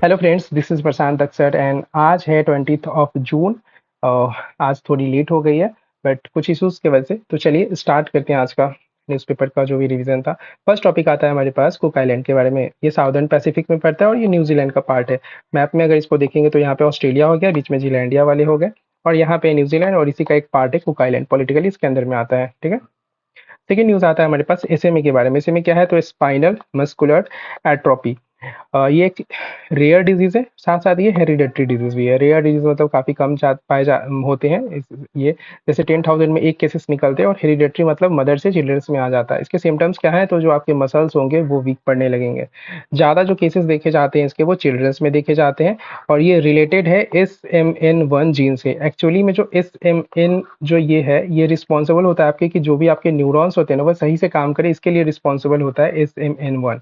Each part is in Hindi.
हेलो फ्रेंड्स, दिस इज़ प्रशांत अक्सर एंड आज है 20th ऑफ जून। आज थोड़ी लेट हो गई है बट कुछ इश्यूज़ की वजह से। तो चलिए स्टार्ट करते हैं आज का न्यूज़पेपर का जो भी रिवीजन था। फर्स्ट टॉपिक आता है हमारे पास कुक आइलैंड के बारे में। ये साउदर्न पैसिफिक में पड़ता है और ये न्यूजीलैंड का पार्ट है। मैप में अगर इसको देखेंगे तो यहाँ पे ऑस्ट्रेलिया हो गया, बीच में जीलैंडिया वाले हो गए और यहाँ पे न्यूजीलैंड और इसी का एक पार्ट है कुक आइलैंड। पॉलिटिकली इसके अंदर में आता है, ठीक है। सेकेंड न्यूज़ आता है हमारे पास एसएमए के बारे में। एसएमए क्या है? तो स्पाइनल मस्कुलर एट्रोफी। ये एक रेयर डिजीज़ है, साथ-साथ ये हेरिडिटरी डिजीज़ भी है। रेयर डिजीज़ मतलब काफ़ी कम होते हैं ये, जैसे 10,000 में 1 केसेस निकलते हैं, और हेरिडिटरी मतलब मदर से चिल्ड्रंस में आ जाता है। इसके सिम्पटम्स क्या हैं? तो जो आपके मसल्स होंगे वो वीक पड़ने लगेंगे। ज़्यादा जो केसेस देखे जाते हैं इसके, वो चिल्ड्रंस में देखे जाते हैं और ये रिलेटेड है SMN1 जीन से। एक्चुअली में जो SMN जो ये है, ये रिस्पॉन्सिबल होता है आपके कि जो भी आपके न्यूरॉन्स होते हैं ना, वो सही से काम करें, इसके लिए रिस्पॉन्सिबल होता है SMN1।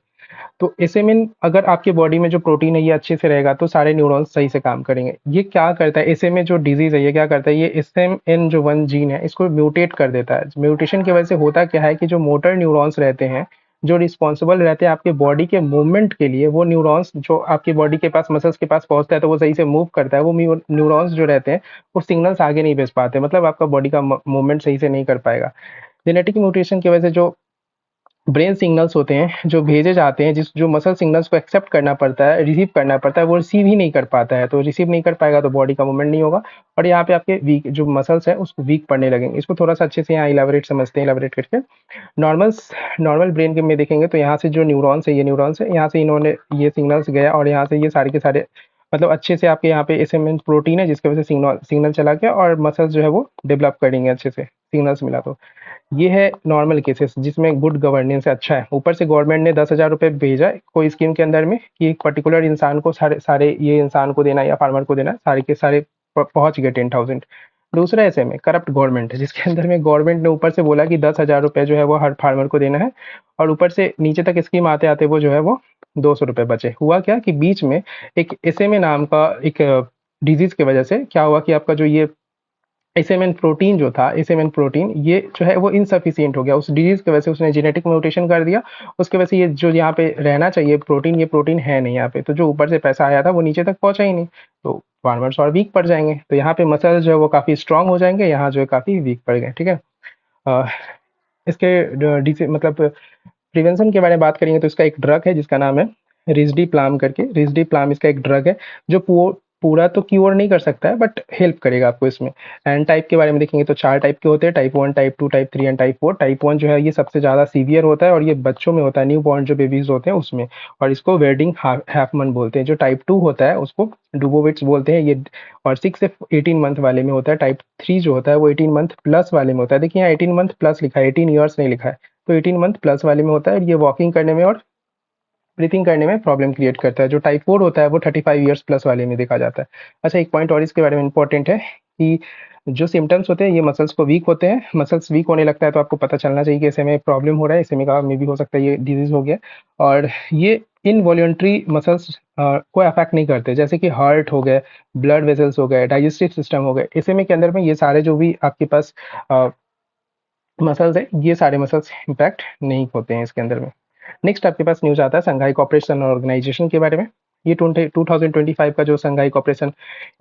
तो एसएमएन अगर आपके बॉडी में जो प्रोटीन है ये अच्छे से रहेगा तो सारे न्यूरॉन्स सही से काम करेंगे। ये क्या करता है, एसएमए जो डिजीज है ये क्या करता है, ये एसएमएन जो 1 जीन है इसको म्यूटेट कर देता है। म्यूटेशन की वजह से होता क्या है कि जो मोटर न्यूरॉन्स रहते हैं, जो रिस्पॉन्सिबल रहते हैं आपके बॉडी के मूवमेंट के लिए, वो न्यूरॉन्स जो आपकी बॉडी के पास मसल्स के पास पहुंचता है तो वो सही से मूव करता है, वो न्यूरॉन्स जो रहते हैं वो सिग्नल्स आगे नहीं भेज पाते, मतलब आपका बॉडी का मूवमेंट सही से नहीं कर पाएगा। जेनेटिक म्यूटेशन की वजह से जो ब्रेन सिग्नल्स होते हैं जो भेजे जाते हैं, जिस जो मसल सिग्नल्स को एक्सेप्ट करना पड़ता है, रिसीव करना पड़ता है, वो रिसीव ही नहीं कर पाता है। तो रिसीव नहीं कर पाएगा तो बॉडी का मूवमेंट नहीं होगा और यहाँ पे आपके वीक जो मसल्स हैं उसको वीक पड़ने लगेंगे। इसको थोड़ा सा अच्छे से यहाँ इलाबोरेट समझते हैं, इलाबोरेट करके। नॉर्मल नॉर्मल ब्रेन के में देखेंगे तो यहाँ से जो न्यूरॉन्स है, ये न्यूरॉन्स है, यहाँ से इन्होंने ये सिग्नल्स गया और यहाँ से ये सारे के सारे मतलब अच्छे से आपके यहाँ पे एसएमएन प्रोटीन है जिसकी वजह से सिग्नल सिग्नल चला गया और मसल्स जो है वो डेवलप करेंगे अच्छे से, सिग्नल्स मिला तो। ये है नॉर्मल केसेस जिसमें गुड गवर्नेंस अच्छा है। ऊपर से गवर्नमेंट ने 10,000 रुपये भेजा है कोई स्कीम के अंदर में कि एक पर्टिकुलर इंसान को सारे सारे ये इंसान को देना या फार्मर को देना, सारे के सारे पहुंच गए 10,000। दूसरा ऐसे में करप्ट गवर्नमेंट है जिसके अंदर में गवर्नमेंट ने ऊपर से बोला कि 10,000 रुपये जो है वो हर फार्मर को देना है और ऊपर से नीचे तक स्कीम आते आते वो जो है वो 200 रुपये बचे। हुआ क्या कि बीच में एक एसएमए नाम का एक डिजीज की वजह से क्या हुआ कि आपका जो ये एसएमएन प्रोटीन जो था, एसएमएन प्रोटीन ये जो है वो इनसफिशिएंट हो गया उस डिजीज की वजह से। उसने जेनेटिक म्यूटेशन कर दिया, उसकी वजह से ये जो यहाँ पे रहना चाहिए प्रोटीन, ये प्रोटीन है नहीं यहाँ पे। तो जो ऊपर से पैसा आया था वो नीचे तक पहुंचा ही नहीं, तो फार्मर्स और वीक पड़ जाएंगे। तो यहाँ पे मसल जो है वो काफ़ी स्ट्रांग हो जाएंगे, यहाँ जो है काफ़ी वीक पड़ गए, ठीक है। अ, इसके मतलब प्रिवेंशन के बारे में बात करेंगे तो इसका एक ड्रग है जिसका नाम है रिस्डीप्लाम करके। रिस्डीप्लाम इसका एक ड्रग है जो पूरा तो क्योर नहीं कर सकता है बट हेल्प करेगा आपको इसमें। एंड टाइप के बारे में देखेंगे तो 4 टाइप के होते हैं, type 1, type 2, type 3 and type 4। Type 1 जो है ये सबसे ज़्यादा सीवियर होता है और ये बच्चों में होता है, न्यू बॉर्न जो बेबीज होते हैं उसमें, और इसको वेडिंग हैफमन बोलते हैं। जो टाइप 2 होता है उसको डुबोविट्स बोलते हैं ये, और 6 से 18 मंथ वाले में होता है। टाइप 3 जो होता है वो 18 मंथ प्लस वाले में होता है। देखिए यहाँ 18 मंथ प्लस लिखा है, 18 ईयर्स नहीं लिखा है, तो 18 मंथ प्लस वाले में होता है। ये वॉकिंग करने में और ब्रीथिंग करने में प्रॉब्लम क्रिएट करता है। जो टाइप 4 होता है वो 35 ईयर्स प्लस वाले में देखा जाता है। अच्छा, एक पॉइंट और इसके बारे में इंपॉर्टेंट है कि जो सिम्टम्स होते हैं ये मसल्स को वीक होते हैं। मसल्स वीक होने लगता है तो आपको पता चलना चाहिए कि ऐसे में प्रॉब्लम हो रहा है, ऐसे में का मे भी हो सकता है ये डिजीज हो गया। और ये इनवॉल्यूंट्री मसल्स को अफेक्ट नहीं करते, जैसे कि हार्ट हो गए, ब्लड वेसल्स हो गए, डाइजेस्टिव सिस्टम हो गए। ऐसे में के अंदर में ये सारे जो भी आपके पास मसल्स है, ये सारे मसल्स इम्पैक्ट नहीं होते हैं इसके अंदर में। नेक्स्ट आपके पास न्यूज़ आता है संघाई कॉपरेशन ऑर्गेनाइजेशन के बारे में। ये 2025 का जो संघाई कॉपरेशन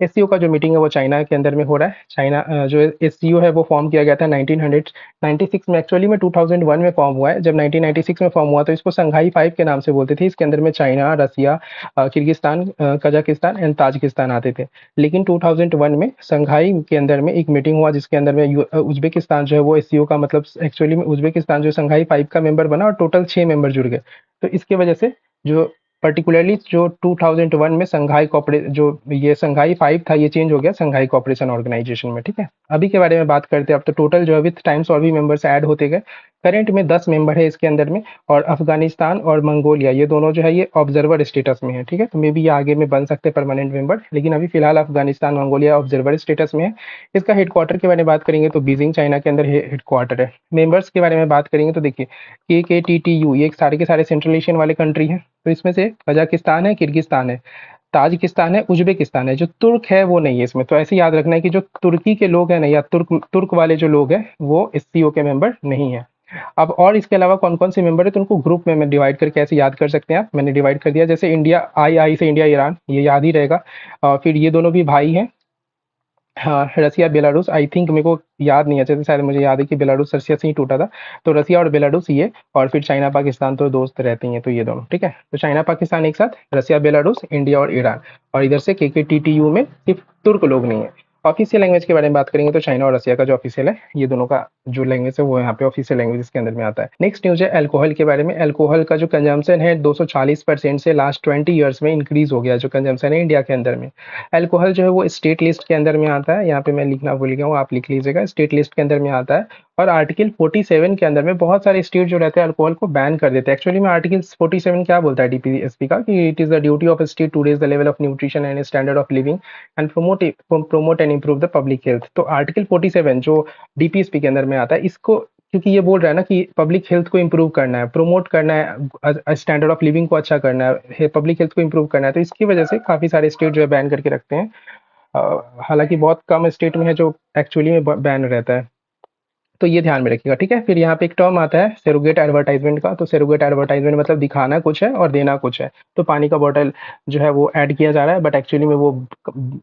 एससीओ का जो मीटिंग है वो चाइना के अंदर में हो रहा है। चाइना जो एससीओ है वो फॉर्म किया गया था 1996 में, एक्चुअली में 2001 में फॉर्म हुआ है। जब 1996 में फॉर्म हुआ तो इसको संघाई 5 के नाम से बोलते थे। इसके अंदर में China, Russia, Kyrgyzstan, Kazakhstan and Tajikistan आते थे। लेकिन 2001 में संघाई के अंदर में एक मीटिंग हुआ जिसके अंदर में उज्बेकिस्तान जो है वो एससीओ का मतलब एक्चुअली में उज्बेकिस्तान जो संघाई 5 का मेंबर बना और टोटल 6 मेंबर जुड़ गए। तो इसके वजह से जो पर्टिकुलरली जो 2001 में संघाई कॉपरे जो ये संघाई 5 था ये चेंज हो गया संघाई कॉपरेशन ऑर्गेनाइजेशन में, ठीक है। अभी के बारे में बात करते हैं अब, तो टोटल जो है विथ टाइम्स और भी मेंबर्स ऐड होते गए। करंट में 10 मेंबर है इसके अंदर में, और अफगानिस्तान और मंगोलिया ये दोनों जो है ये ऑब्जर्वर स्टेटस में है, ठीक है। तो मे बी ये आगे में बन सकते हैं परमानेंट मेंबर, लेकिन अभी फिलहाल अफगानिस्तान मंगोलिया ऑब्जर्वर स्टेटस में है। इसका हेडक्वार्टर के बारे में बात करेंगे तो बीजिंग चाइना के अंदर हेडक्वार्टर है। मेंबर्स के बारे में बात करेंगे तो देखिए KKTTU ये सारे के सारे सेंट्रल एशियन वाले कंट्री हैं। तो इसमें से कजाकिस्तान है, किर्गिस्तान है, ताजिकिस्तान है, उज्बेकिस्तान है। जो तुर्क है वो नहीं है इसमें। तो ऐसे याद रखना है कि जो तुर्की के लोग हैं ना, या तुर्क तुर्क वाले जो लोग हैं वो एससीओ के मेंबर नहीं है। अब और इसके अलावा कौन-कौन से मेंबर है, तो उनको ग्रुप में मैं डिवाइड करके ऐसे याद कर सकते हैं आप। मैंने डिवाइड कर दिया, जैसे इंडिया, आई से इंडिया, ईरान, ये याद ही रहेगा। फिर ये दोनों भी भाई हैं। हाँ, रसिया, बेलारूस, आई थिंक मेरे को याद नहीं है अच्छे से, शायद मुझे याद है कि बेलारूस रसिया से ही टूटा था। तो रसिया और बेलारूस ये, और फिर चाइना, पाकिस्तान तो दोस्त रहते ही हैं, तो ये दोनों, ठीक है? तो चाइना, पाकिस्तान एक साथ, रसिया, बेलारूस, इंडिया और ईरान। और इधर से केकेटीटीयू में सिर्फ तुर्क लोग नहीं है। ऑफिशियल लैंग्वेज के बारे में बात करेंगे तो चाइना और रसिया का जो ऑफिशियल है, ये दोनों का जो लैंग्वेज है वो यहाँ पे ऑफिशियल लैंग्वेज के अंदर में आता है। नेक्स्ट न्यूज है अल्कोहल के बारे में। अल्कोहल का जो कंजम्पशन है 240% से लास्ट 20 ईयर्स में इंक्रीज हो गया, जो कंजम्पशन है इंडिया के अंदर में। अल्कोहल जो है वो स्टेट लिस्ट के अंदर में आता है, यहाँ पे मैं लिखना भूल गया हूँ, आप लिख लीजिएगा, स्टेट लिस्ट के अंदर में आता है। और आर्टिकल 47 के अंदर में बहुत सारे स्टेट जो रहते हैं अल्कोहल को बैन कर देते हैं। एक्चुअली में आर्टिकल 47 क्या बोलता है डीपीएसपी का, कि it is the duty of state to raise the level of nutrition and standard of living and promote and improve the public health. तो आर्टिकल 47 जो डीपीएसपी के अंदर में आता है, इसको क्योंकि ये बोल रहा है ना कि पब्लिक हेल्थ को इम्प्रूव करना है, प्रोमोट करना है, स्टैंडर्ड ऑफ लिविंग को अच्छा करना है, पब्लिक हेल्थ को इम्प्रूव करना है, तो इसकी वजह से काफ़ी सारे स्टेट जो है बैन करके रखते हैं। हालांकि बहुत कम स्टेट में है जो एक्चुअली में बैन रहता है, तो ये ध्यान में रखिएगा, ठीक है? फिर यहाँ पे एक टर्म आता है सेरोगेट एडवर्टाइजमेंट का। तो सेरोगेट एडवर्टाइजमेंट मतलब दिखाना कुछ है और देना कुछ है। तो पानी का बॉटल जो है वो ऐड किया जा रहा है, बट एक्चुअली में वो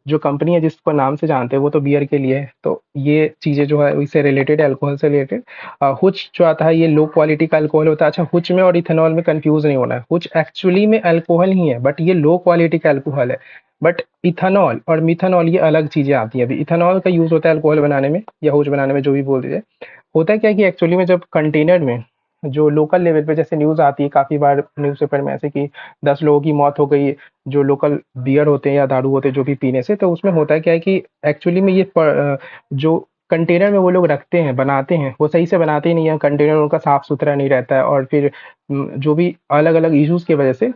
जो कंपनी है जिसको नाम से जानते हैं वो तो बियर के लिए है। तो ये चीज़ें जो है इससे रिलेटेड है, अल्कोहल से रिलेटेड। हुच जो आता है ये लो क्वालिटी का अल्कोहल होता है। अच्छा, हुच में और इथेनॉल में कंफ्यूज नहीं होना है, हुच एक्चुअली में अल्कोहल ही है, बट ये लो क्वालिटी का अल्कोहल है। बट इथेनॉल और मिथेनॉल ये अलग चीज़ें आती हैं। अभी इथेनॉल का यूज़ होता है अल्कोहल बनाने में या हुच बनाने में, जो भी बोल दीजिए। होता क्या है कि एक्चुअली में जब कंटेनर में जो लोकल लेवल पे जैसे न्यूज़ आती है काफ़ी बार न्यूज़पेपर में, ऐसे कि 10 लोगों की मौत हो गई, जो लोकल बियर होते हैं या दारू होते हैं जो भी पीने से, तो उसमें होता है क्या है कि एक्चुअली में जो कंटेनर में वो लोग रखते हैं, बनाते हैं, वो सही से बनाते ही नहीं है, कंटेनर उनका साफ सुथरा नहीं रहता है, और फिर जो भी अलग अलग इश्यूज़ की वजह से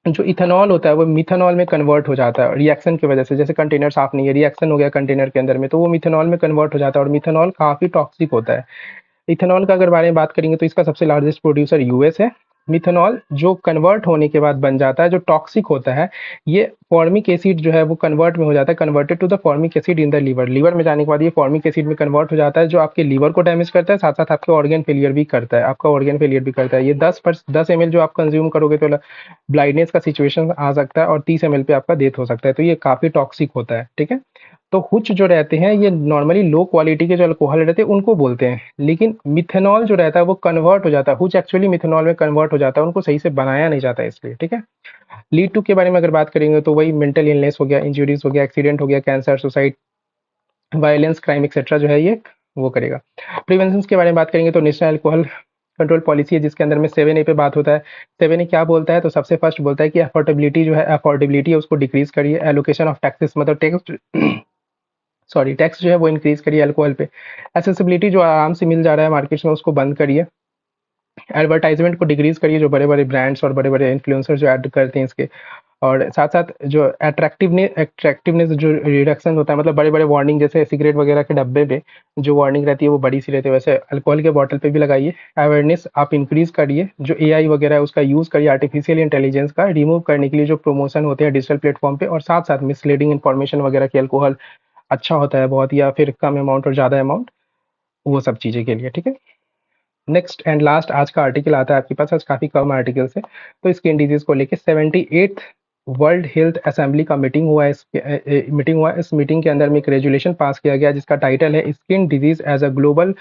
जो इथेनॉल होता है वो मिथेनॉल में कन्वर्ट हो जाता है रिएक्शन की वजह से। जैसे कंटेनर साफ नहीं है, रिएक्शन हो गया कंटेनर के अंदर में, तो वो मिथेनॉल में कन्वर्ट हो जाता है, और मिथेनॉल काफ़ी टॉक्सिक होता है। इथेनॉल का अगर बारे में बात करेंगे तो इसका सबसे लार्जेस्ट प्रोड्यूसर यूएस है। मिथेनॉल जो कन्वर्ट होने के बाद बन जाता है, जो टॉक्सिक होता है, ये फॉर्मिक एसिड जो है वो कन्वर्ट में हो जाता है, converted to the formic acid in the liver. Liver में जाने के बाद ये फॉर्मिक एसिड में कन्वर्ट हो जाता है, जो आपके लीवर को डैमेज करता है, साथ साथ आपके ऑर्गन फेलियर भी करता है, आपका ऑर्गन फेलियर भी करता है। ये 10 ml जो आप कंज्यूम करोगे तो ब्लाइंडनेस का सिचुएशन आ सकता है, और 30 ml पे आपका डेथ हो सकता है। तो ये काफ़ी टॉक्सिक होता है, ठीक है? तो हुच जो रहते हैं ये नॉर्मली लो क्वालिटी के जो अल्कोहल रहते हैं उनको बोलते हैं, लेकिन मिथेनॉल जो रहता है वो कन्वर्ट हो जाता है, हुच एक्चुअली मिथेनॉल में कन्वर्ट हो जाता है, उनको सही से बनाया नहीं जाता है इसलिए, ठीक है? लीड टू के बारे में अगर बात करेंगे तो वही मेंटल इलनेस हो गया, इंजरीज हो गया, एक्सीडेंट हो गया, cancer, suicide, violence, crime etcetera जो है ये वो करेगा। प्रिवेंशन के बारे में बात करेंगे तो नेशनल अल्कोहल कंट्रोल पॉलिसी है, जिसके अंदर में 7A पे बात होता है। 7A क्या बोलता है, तो सबसे फर्स्ट बोलता है कि अफोर्डेबिलिटी जो है, अफोर्डेबिलिटी है उसको डिक्रीज करिए। एलोकेशन ऑफ टैक्सेस मतलब टैक्स सॉरी टैक्स जो है वो इंक्रीज करिए अल्कोहल पे। एक्सेसिबिलिटी जो आराम से मिल जा रहा है मार्केट्स में उसको बंद करिए। एडवर्टाइजमेंट को डिक्रीज करिए, जो बड़े बड़े ब्रांड्स और बड़े बड़े इन्फ्लुएंसर जो ऐड करते हैं इसके। और साथ साथ जो अट्रैक्टिवनेस जो रिडक्शन होता है, मतलब बड़े बड़े वार्निंग जैसे सिगरेट वगैरह के डब्बे पे जो वार्निंग रहती है वो बड़ी सी रहती है, वैसे अल्कोहल के बॉटल पे भी लगाइए। अवेयरनेस आप इंक्रीज करिए, जो एआई वगैरह है उसका यूज़ करिए, आर्टिफिशियल इंटेलिजेंस का रिमूव करने के लिए जो प्रमोशन होते हैं डिजिटल प्लेटफॉर्म पे, और साथ साथ मिसलीडिंग इन्फॉर्मेशन वगैरह की अल्कोहल अच्छा होता है बहुत, या फिर कम अमाउंट और ज़्यादा अमाउंट, वो सब चीज़ें के लिए, ठीक है? नेक्स्ट एंड लास्ट आज का आर्टिकल आता है आपके पास, आज काफ़ी कम आर्टिकल्स है। तो स्किन डिजीज को लेके 78th वर्ल्ड हेल्थ असेंबली का मीटिंग हुआ है। इस मीटिंग के अंदर में एक रेजुलेशन पास किया गया जिसका टाइटल है skin disease as a global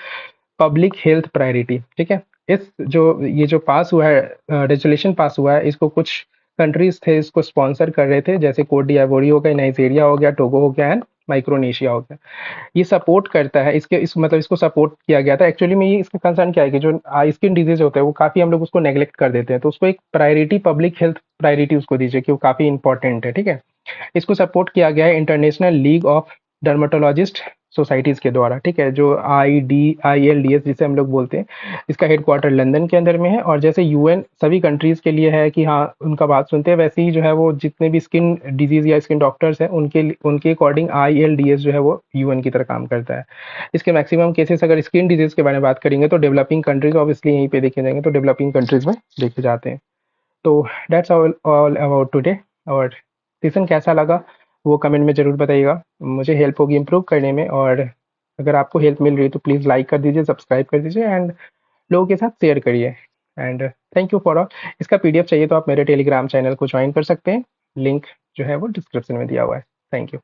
public health priority, ठीक है? ये जो पास हुआ है, रेजुलेशन पास हुआ है, इसको कुछ कंट्रीज थे इसको स्पॉन्सर कर रहे थे, जैसे कोट डिवोरी हो गया, नाइजीरिया हो गया, टोगो हो गया, एंड माइक्रोनेशिया हो गया। ये सपोर्ट करता है, इसको सपोर्ट किया गया था। एक्चुअली में ये इसका कंसर्न क्या है कि जो स्किन डिजीज होता है वो काफ़ी हम लोग उसको नेग्लेक्ट कर देते हैं, तो उसको एक प्रायोरिटी, पब्लिक हेल्थ प्रायोरिटी उसको दीजिए कि वो काफ़ी इंपॉर्टेंट है, ठीक है? इसको सपोर्ट किया गया है international league of dermatologist societies के द्वारा, ठीक है? जो ILDS जिसे हम लोग बोलते हैं, इसका हेडक्वार्टर लंदन के अंदर में है। और जैसे यूएन सभी कंट्रीज़ के लिए है कि हाँ उनका बात सुनते हैं, वैसे ही जो है वो जितने भी स्किन डिजीज़ या स्किन डॉक्टर्स हैं उनके अकॉर्डिंग ILDS जो है वो यूएन की तरह काम करता है। इसके मैक्सिमम केसेस अगर स्किन डिजीज़ के बारे में बात करेंगे तो डेवलपिंग कंट्रीज़, ऑब्वियसली यहीं पे देखे जाएंगे तो डेवलपिंग कंट्रीज़ में देखे जाते हैं। तो दैट्स ऑल अबाउट टुडे। और सेशन कैसा लगा वो कमेंट में ज़रूर बताइएगा, मुझे हेल्प होगी इम्प्रूव करने में। और अगर आपको हेल्प मिल रही है तो प्लीज़ लाइक कर दीजिए, सब्सक्राइब कर दीजिए, एंड लोगों के साथ शेयर करिए। And thank you for all. इसका पीडीएफ चाहिए तो आप मेरे टेलीग्राम चैनल को ज्वाइन कर सकते हैं, लिंक जो है वो डिस्क्रिप्शन में दिया हुआ है। Thank you.